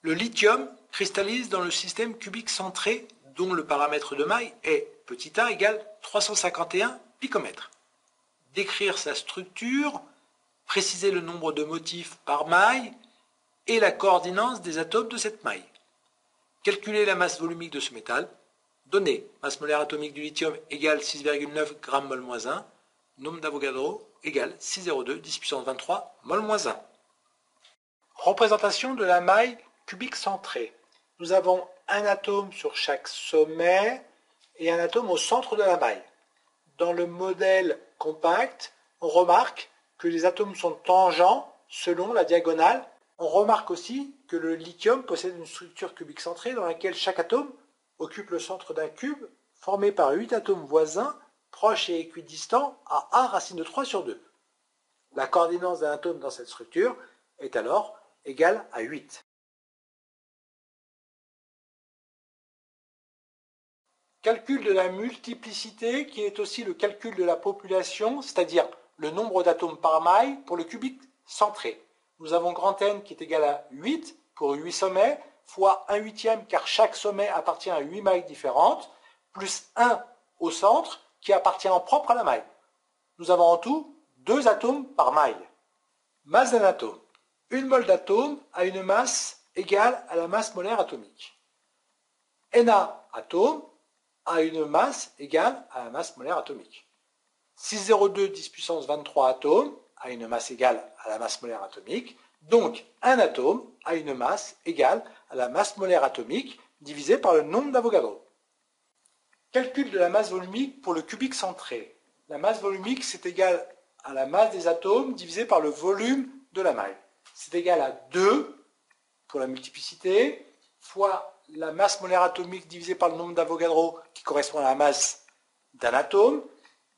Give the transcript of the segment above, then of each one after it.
Le lithium cristallise dans le système cubique centré dont le paramètre de maille est petit a égale 351 picomètres. Décrire sa structure, préciser le nombre de motifs par maille et la coordination des atomes de cette maille. Calculer la masse volumique de ce métal. Donner masse molaire atomique du lithium égale 6,9 g/mol-1. Nombre d'Avogadro égale 6,02 10 puissance 23 mol-1. Représentation de la maille cubique centrée. Nous avons un atome sur chaque sommet et un atome au centre de la maille. Dans le modèle compact, on remarque que les atomes sont tangents selon la diagonale. On remarque aussi que le lithium possède une structure cubique centrée dans laquelle chaque atome occupe le centre d'un cube formé par 8 atomes voisins, proches et équidistants à a racine de 3 sur 2. La coordination d'un atome dans cette structure est alors égale à 8. Calcul de la multiplicité qui est aussi le calcul de la population, c'est-à-dire le nombre d'atomes par maille pour le cubique centré. Nous avons grand N qui est égal à 8 pour 8 sommets, fois 1 huitième car chaque sommet appartient à 8 mailles différentes, plus 1 au centre qui appartient en propre à la maille. Nous avons en tout 2 atomes par maille. Masse d'un atome. Une mole d'atome a une masse égale à la masse molaire atomique. Na atome a une masse égale à la masse molaire atomique. 6,02 10 puissance 23 atomes a une masse égale à la masse molaire atomique. Donc, un atome a une masse égale à la masse molaire atomique divisée par le nombre d'Avogadro. Calcul de la masse volumique pour le cubique centré. La masse volumique, c'est égal à la masse des atomes divisée par le volume de la maille. C'est égal à 2 pour la multiplicité, fois la masse molaire atomique divisée par le nombre d'Avogadro qui correspond à la masse d'un atome,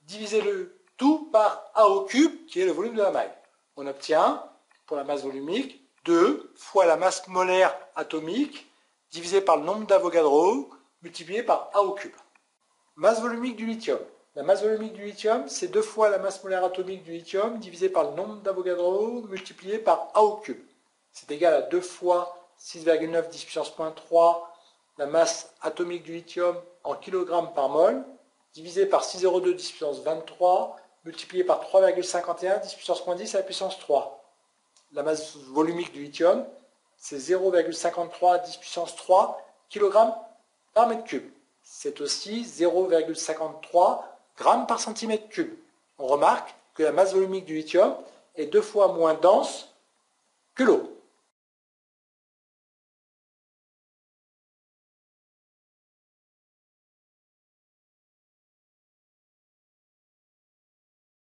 diviser le tout par a au cube qui est le volume de la maille. On obtient, pour la masse volumique, 2 fois la masse molaire atomique divisé par le nombre d'Avogadro multiplié par a au cube. Masse volumique du lithium. La masse volumique du lithium, c'est 2 fois la masse molaire atomique du lithium divisé par le nombre d'Avogadro multiplié par a au cube. C'est égal à 2 fois 6,9 10 puissance 3 la masse atomique du lithium en kg par mol, divisé par 6,02 10 puissance 23, multiplié par 3,51 10 puissance 10 à la puissance 3. La masse volumique du lithium, c'est 0,53 10 puissance 3 kg par mètre cube. C'est aussi 0,53 g par centimètre cube. On remarque que la masse volumique du lithium est 2 fois moins dense que l'eau.